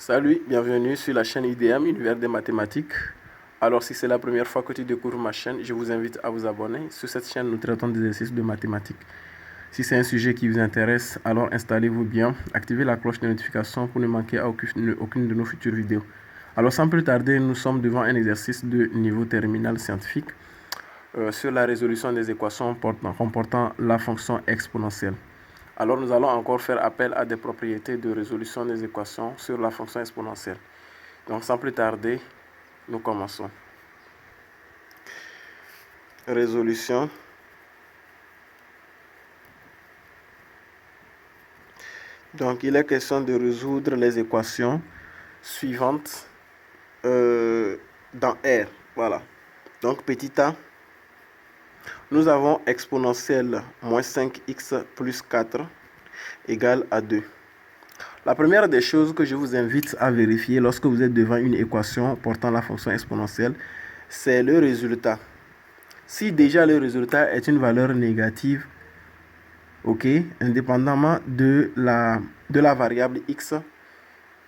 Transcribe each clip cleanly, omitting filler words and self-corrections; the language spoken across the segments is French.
Salut, bienvenue sur la chaîne IDM, Univers des mathématiques. Alors si c'est la première fois que tu découvres ma chaîne, je vous invite à vous abonner. Sur cette chaîne, nous traitons des exercices de mathématiques. Si c'est un sujet qui vous intéresse, alors installez-vous bien, activez la cloche de notification pour ne manquer aucune de nos futures vidéos. Alors sans plus tarder, nous sommes devant un exercice de niveau terminal scientifique sur la résolution des équations comportant la fonction exponentielle. Alors nous allons encore faire appel à des propriétés de résolution des équations sur la fonction exponentielle. Donc sans plus tarder, nous commençons. Résolution. Donc il est question de résoudre les équations suivantes dans R. Voilà. Donc petit a, nous avons exponentielle moins 5x plus 4 égale à 2. La première des choses que je vous invite à vérifier lorsque vous êtes devant une équation portant la fonction exponentielle, c'est le résultat. Si déjà le résultat est une valeur négative, ok, indépendamment de la variable x,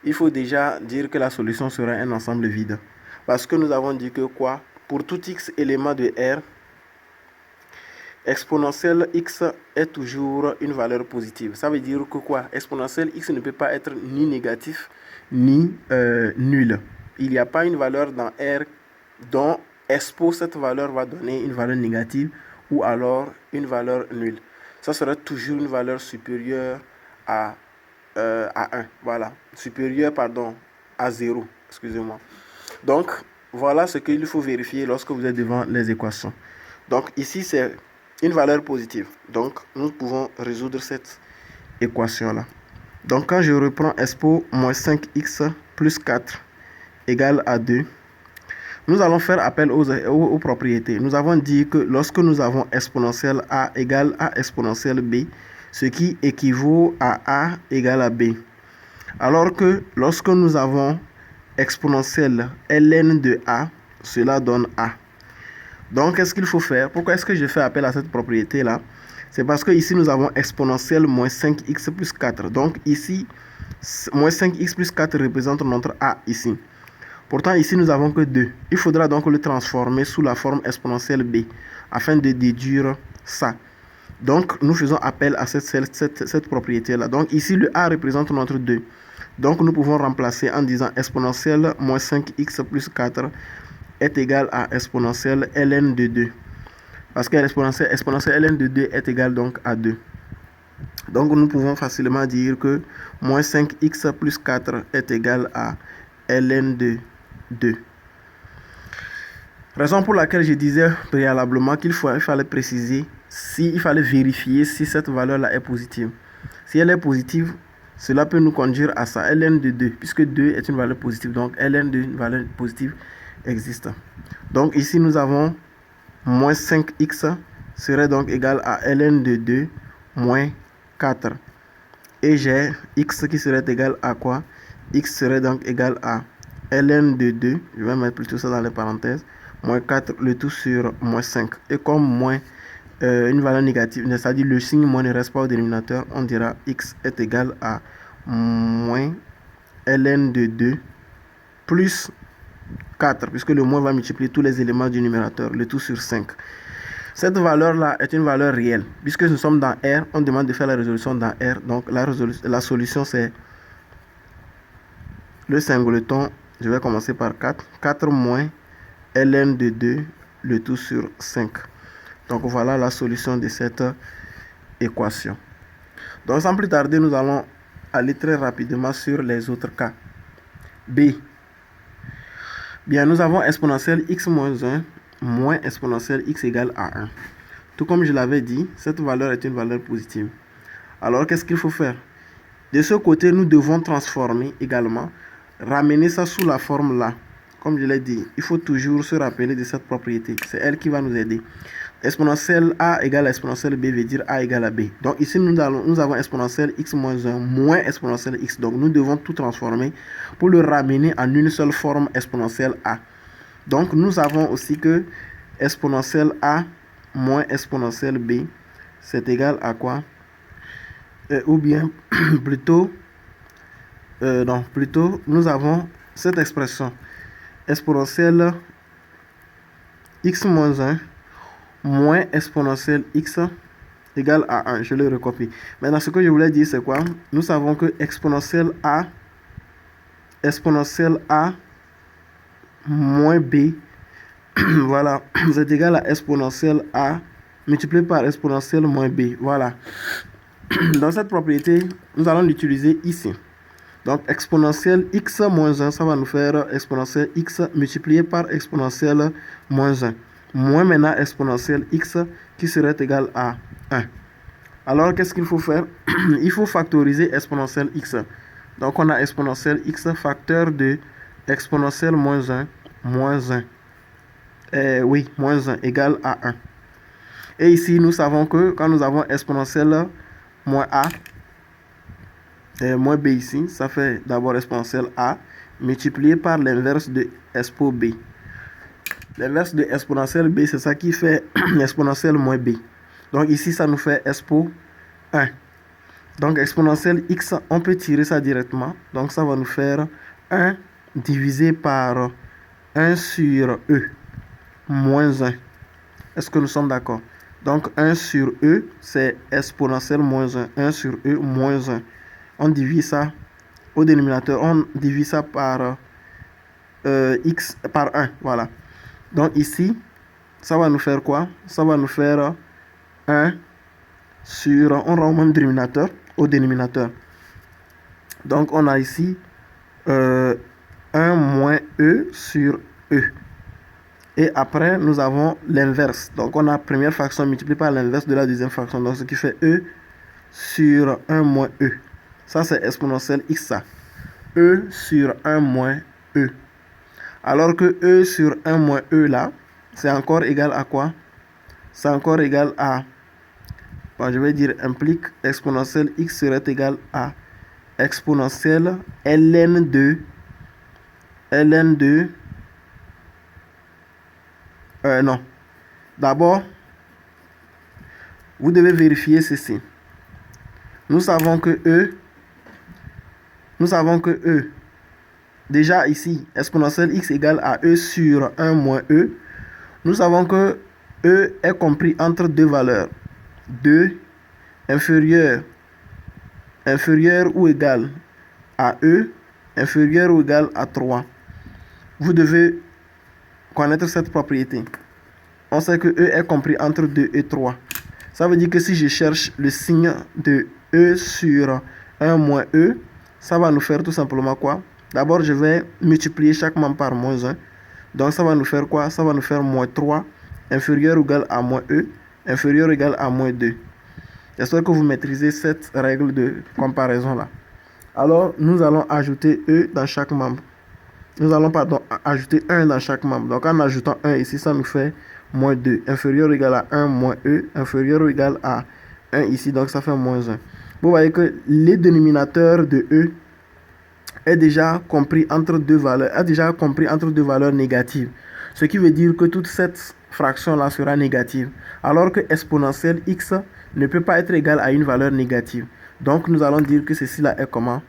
il faut déjà dire que la solution sera un ensemble vide. Parce que nous avons dit que quoi? Pour tout x élément de R, exponentielle x est toujours une valeur positive. Ça veut dire que quoi? Exponentielle x ne peut pas être ni négatif ni nul. Il n'y a pas une valeur dans R dont expo cette valeur va donner une valeur négative ou alors une valeur nulle. Ça sera toujours une valeur supérieure à 1. Voilà. Supérieure, pardon, à 0. Excusez-moi. Donc, voilà ce qu'il faut vérifier lorsque vous êtes devant les équations. Donc, ici, c'est une valeur positive. Donc, nous pouvons résoudre cette équation-là. Donc, quand je reprends expo moins 5x plus 4 égale à 2, nous allons faire appel aux propriétés. Nous avons dit que lorsque nous avons exponentielle a égale à exponentielle b, ce qui équivaut à a égale à b. Alors que lorsque nous avons exponentielle ln de a, cela donne a. Donc, qu'est-ce qu'il faut faire? Pourquoi est-ce que je fais appel à cette propriété-là? C'est parce que ici, nous avons exponentielle moins 5x plus 4. Donc, ici, moins 5x plus 4 représente notre a ici. Pourtant, ici, nous n'avons que 2. Il faudra donc le transformer sous la forme exponentielle b afin de déduire ça. Donc, nous faisons appel à cette propriété-là. Donc, ici, le a représente notre 2. Donc, nous pouvons remplacer en disant exponentielle moins 5x plus 4 est égal à exponentielle ln de 2. Parce que exponentielle ln de 2 est égal donc à 2. Donc, nous pouvons facilement dire que moins 5x plus 4 est égal à ln de 2. Raison pour laquelle je disais préalablement qu'il fallait préciser, il fallait vérifier si cette valeur-là est positive. Si elle est positive, cela peut nous conduire à ça, ln de 2, puisque 2 est une valeur positive. Donc, ln de une valeur positive existe. Donc, ici, nous avons moins 5x serait donc égal à ln de 2 moins 4. Et j'ai x qui serait égal à quoi? X serait donc égal à ln de 2, je vais mettre plutôt ça dans les parenthèses, moins 4, le tout sur moins 5. Et comme moins une valeur négative, c'est-à-dire le signe moins ne reste pas au dénominateur, on dira x est égal à moins ln de 2 plus 4, puisque le moins va multiplier tous les éléments du numérateur, le tout sur 5. Cette valeur-là est une valeur réelle. Puisque nous sommes dans R, on demande de faire la résolution dans R. Donc la solution, c'est le singleton. Je vais commencer par 4. 4 moins ln de 2, le tout sur 5. Donc voilà la solution de cette équation. Donc sans plus tarder, nous allons aller très rapidement sur les autres cas. B. Bien, nous avons exponentielle x moins 1 moins exponentielle x égale à 1. Tout comme je l'avais dit, cette valeur est une valeur positive. Alors, qu'est-ce qu'il faut faire? De ce côté, nous devons transformer également, ramener ça sous la forme là. Comme je l'ai dit, il faut toujours se rappeler de cette propriété. C'est elle qui va nous aider. Exponentielle a égale à exponentielle b veut dire a égale à b. Donc ici, nous avons exponentielle x moins 1 moins exponentielle x. Donc nous devons tout transformer pour le ramener en une seule forme exponentielle a. Donc nous avons aussi que exponentielle a moins exponentielle b, c'est égal à quoi? Ou bien plutôt non, plutôt, nous avons cette expression exponentielle x moins 1 moins exponentielle x égale à 1. Je le recopie. Maintenant, ce que je voulais dire, c'est quoi? Nous savons que exponentielle a moins b, voilà, c'est égal à exponentielle a multiplié par exponentielle moins b. Voilà. Dans cette propriété, nous allons l'utiliser ici. Donc, exponentielle x moins 1, ça va nous faire exponentielle x multiplié par exponentielle moins 1. Moins maintenant exponentielle x qui serait égal à 1. Alors, qu'est-ce qu'il faut faire? Il faut factoriser exponentielle x. Donc, on a exponentielle x facteur de exponentielle moins 1, moins 1. Oui, moins 1 égale à 1. Et ici, nous savons que quand nous avons exponentielle moins a, et moins b ici, ça fait d'abord exponentielle a multiplié par l'inverse de expo b. L'inverse de exponentielle b, c'est ça qui fait exponentielle moins b. Donc ici, ça nous fait expo 1. Donc exponentielle x, on peut tirer ça directement. Donc ça va nous faire 1 divisé par 1 sur e moins 1. Est-ce que nous sommes d'accord? Donc 1 sur e, c'est exponentielle moins 1. 1 sur e moins 1. On divise ça au dénominateur. On divise ça par x par 1. Voilà. Donc ici, ça va nous faire quoi? Ça va nous faire 1 sur... On rend au même dénominateur, au dénominateur. Donc on a ici 1 moins e sur e. Et après, nous avons l'inverse. Donc on a première fraction multipliée par l'inverse de la deuxième fraction. Donc ce qui fait e sur 1 moins e. Ça, c'est exponentielle x, ça. E sur 1 moins e. Alors que e sur 1 moins e, là, c'est encore égal à quoi? C'est encore égal à... Bon, je vais dire implique exponentielle x serait égal à exponentielle ln de... non. D'abord, vous devez vérifier ceci. Nous savons que e... Déjà ici, exponentielle x égale à e sur 1 moins e. Nous savons que e est compris entre deux valeurs. 2 inférieur ou égal à e, inférieur ou égal à 3. Vous devez connaître cette propriété. On sait que e est compris entre 2 et 3. Ça veut dire que si je cherche le signe de e sur 1 moins e, ça va nous faire tout simplement quoi? D'abord, je vais multiplier chaque membre par moins 1. Donc, ça va nous faire quoi? Ça va nous faire moins 3, inférieur ou égal à moins e, inférieur ou égal à moins 2. J'espère que vous maîtrisez cette règle de comparaison-là. Alors, nous allons ajouter e dans chaque membre. Nous allons, ajouter 1 dans chaque membre. Donc, en ajoutant 1 ici, ça nous fait moins 2. Inférieur ou égal à 1 moins e, inférieur ou égal à 1 ici. Donc, ça fait moins 1. Vous voyez que les dénominateurs de e est déjà compris entre deux valeurs négatives. Ce qui veut dire que toute cette fraction-là sera négative. Alors que exponentielle x ne peut pas être égale à une valeur négative. Donc nous allons dire que ceci-là est comment?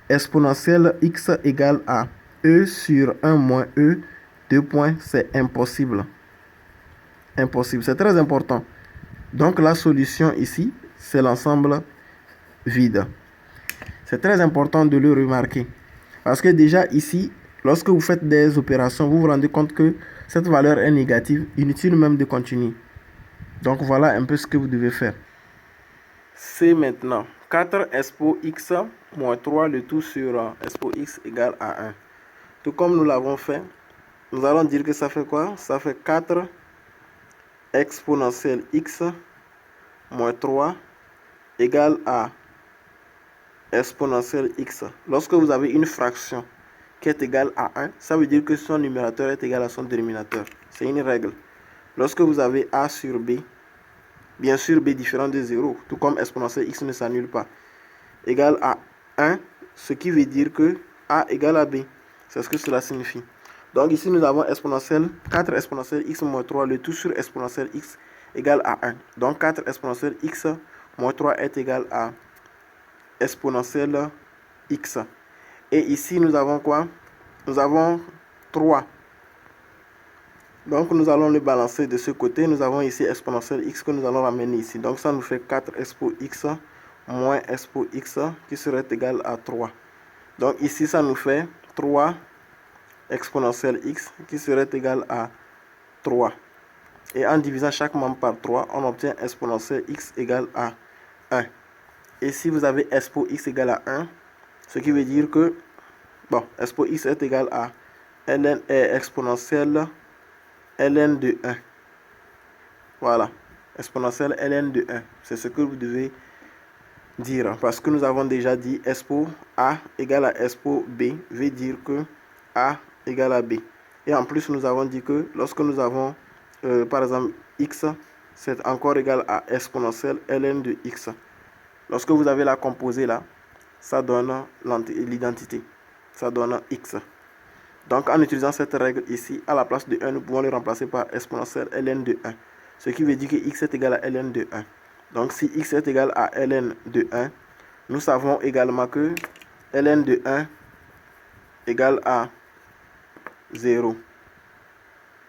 Exponentielle x égale à e sur 1 moins e, 2 points, c'est impossible. Impossible, c'est très important. Donc la solution ici, c'est l'ensemble vide. C'est très important de le remarquer. Parce que déjà ici, lorsque vous faites des opérations, vous vous rendez compte que cette valeur est négative. Inutile même de continuer. Donc voilà un peu ce que vous devez faire. C'est maintenant 4 expo x moins 3 le tout sur expo x égale à 1. Tout comme nous l'avons fait, nous allons dire que ça fait quoi? Ça fait 4 exponentielle x moins 3 égale à exponentielle x. Lorsque vous avez une fraction qui est égale à 1, ça veut dire que son numérateur est égal à son dénominateur. C'est une règle. Lorsque vous avez a sur b, bien sûr b différent de 0, tout comme exponentielle x ne s'annule pas, égal à 1, ce qui veut dire que a égale à b. C'est ce que cela signifie. Donc ici nous avons exponentielle 4 exponentielle x moins 3, le tout sur exponentielle x égale à 1. Donc 4 exponentielle x moins 3 est égal à exponentielle x. Et ici, nous avons quoi? Nous avons 3. Donc, nous allons le balancer de ce côté. Nous avons ici exponentielle x que nous allons ramener ici. Donc, ça nous fait 4 expo x moins expo x qui serait égal à 3. Donc, ici, ça nous fait 3 exponentielle x qui serait égal à 3. Et en divisant chaque membre par 3, on obtient exponentielle x égale à 1. Et si vous avez expo x égale à 1, ce qui veut dire que, bon, expo x est égal à ln exponentielle ln de 1. Voilà, exponentielle ln de 1. C'est ce que vous devez dire. Parce que nous avons déjà dit expo a égale à expo b veut dire que a égale à b. Et en plus, nous avons dit que lorsque nous avons, par exemple, x, c'est encore égal à exponentielle ln de x. Lorsque vous avez la composée là, ça donne l'identité. Ça donne x. Donc, en utilisant cette règle ici, à la place de 1, nous pouvons le remplacer par exponentielle ln de 1. Ce qui veut dire que x est égal à ln de 1. Donc, si x est égal à ln de 1, nous savons également que ln de 1 égale à 0.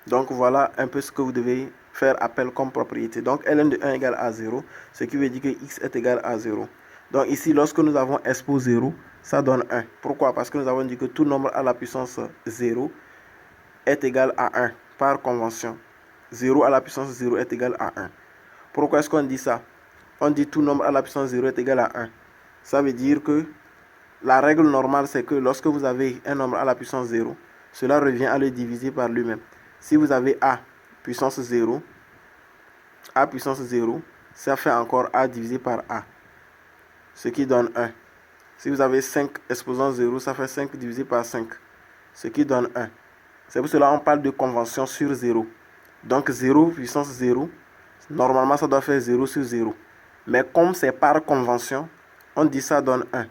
Donc, voilà un peu ce que vous devez faire appel comme propriété. Donc, ln de 1 égale à 0, ce qui veut dire que x est égal à 0. Donc, ici, lorsque nous avons expo 0, ça donne 1. Pourquoi? Parce que nous avons dit que tout nombre à la puissance 0 est égal à 1 par convention. 0 à la puissance 0 est égal à 1. Pourquoi est-ce qu'on dit ça? On dit tout nombre à la puissance 0 est égal à 1. Ça veut dire que la règle normale, c'est que lorsque vous avez un nombre à la puissance 0, cela revient à le diviser par lui-même. Si vous avez a puissance 0, a puissance 0, ça fait encore a divisé par a, ce qui donne 1. Si vous avez 5 exposant 0, ça fait 5 divisé par 5, ce qui donne 1. C'est pour cela qu'on parle de convention sur 0. Donc 0 puissance 0, normalement ça doit faire 0 sur 0. Mais comme c'est par convention, on dit ça donne 1.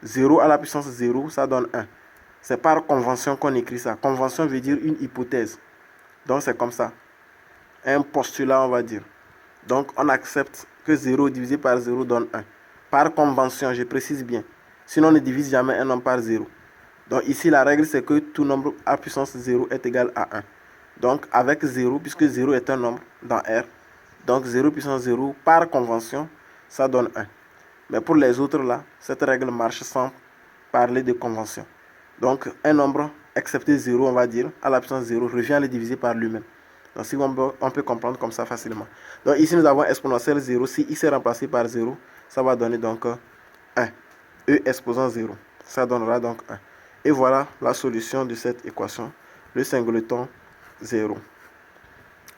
0 à la puissance 0, ça donne 1. C'est par convention qu'on écrit ça. Convention veut dire une hypothèse. Donc c'est comme ça. Un postulat, on va dire. Donc on accepte que 0 divisé par 0 donne 1. Par convention, je précise bien. Sinon on ne divise jamais un nombre par 0. Donc ici la règle c'est que tout nombre à puissance 0 est égal à 1. Donc avec 0, puisque 0 est un nombre dans R, donc 0 puissance 0 par convention, ça donne 1. Mais pour les autres là, cette règle marche sans parler de convention. Donc un nombre, excepté 0, on va dire, à la puissance 0, revient à le diviser par lui-même. Donc si on peut comprendre comme ça facilement. Donc ici nous avons exponentielle 0. Si x est remplacé par 0, ça va donner donc 1. E exposant 0. Ça donnera donc 1. Et voilà la solution de cette équation. Le singleton 0.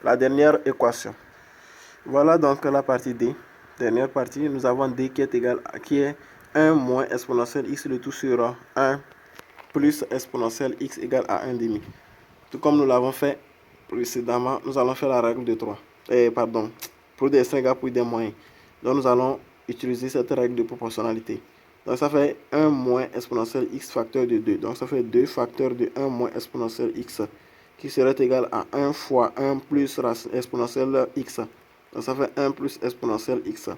La dernière équation. Voilà donc la partie D. Dernière partie, nous avons D qui est égal à, qui est 1 moins exponentielle x le tout sur 1 plus exponentielle x égale à 1 demi. Tout comme nous l'avons fait précédemment, nous allons faire la règle de 3. Pardon, pour des extrêmes égales pour des moyens. Donc nous allons utiliser cette règle de proportionnalité. Donc ça fait 1 moins exponentielle x facteur de 2. Donc ça fait 2 facteurs de 1 moins exponentielle x qui serait égal à 1 fois 1 plus exponentielle x. Donc ça fait 1 plus exponentielle x.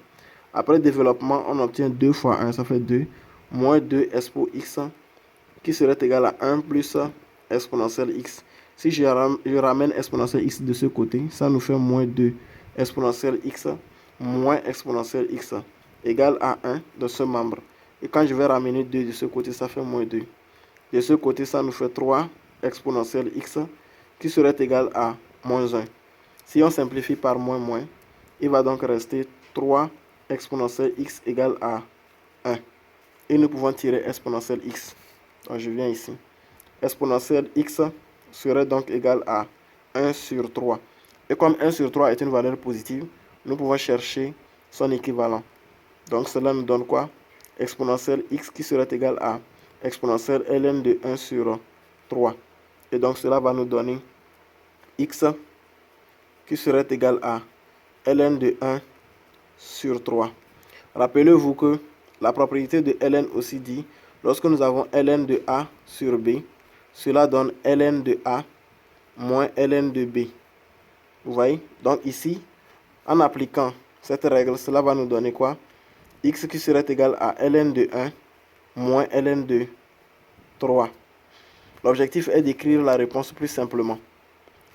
Après développement, on obtient 2 fois 1, ça fait 2, moins 2 expo x qui serait égal à 1 plus exponentielle x. Si je ramène exponentielle x de ce côté, ça nous fait moins 2 exponentielle x moins exponentielle x égale à 1 de ce membre. Et quand je vais ramener 2 de ce côté, ça fait moins 2. De ce côté, ça nous fait 3 exponentielle x qui serait égal à moins 1. Si on simplifie par moins moins, il va donc rester 3 exponentielle x égale à 1. Et nous pouvons tirer exponentielle x. Donc je viens ici. Exponentielle x serait donc égal à 1 sur 3. Et comme 1 sur 3 est une valeur positive, nous pouvons chercher son équivalent. Donc cela nous donne quoi? Exponentielle x qui serait égal à exponentielle ln de 1 sur 3. Et donc cela va nous donner x qui serait égal à ln de 1 sur 3. Rappelez-vous que la propriété de ln aussi dit, lorsque nous avons ln de a sur b, cela donne ln de a moins ln de b. Vous voyez? Donc ici, en appliquant cette règle, cela va nous donner quoi? X qui serait égal à ln de 1 moins ln de 3. L'objectif est d'écrire la réponse plus simplement.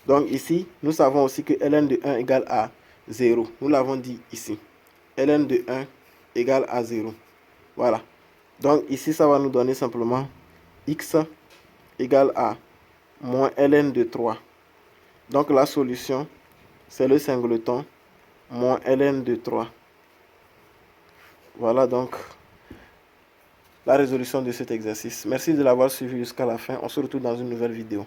Donc ici, nous savons aussi que ln de 1 égale à 0. Nous l'avons dit ici. ln de 1 égale à 0. Voilà. Donc ici, ça va nous donner simplement x égale à moins ln de 3. Donc la solution, c'est le singleton moins ln de 3. Voilà donc la résolution de cet exercice. Merci de l'avoir suivi jusqu'à la fin. On se retrouve dans une nouvelle vidéo.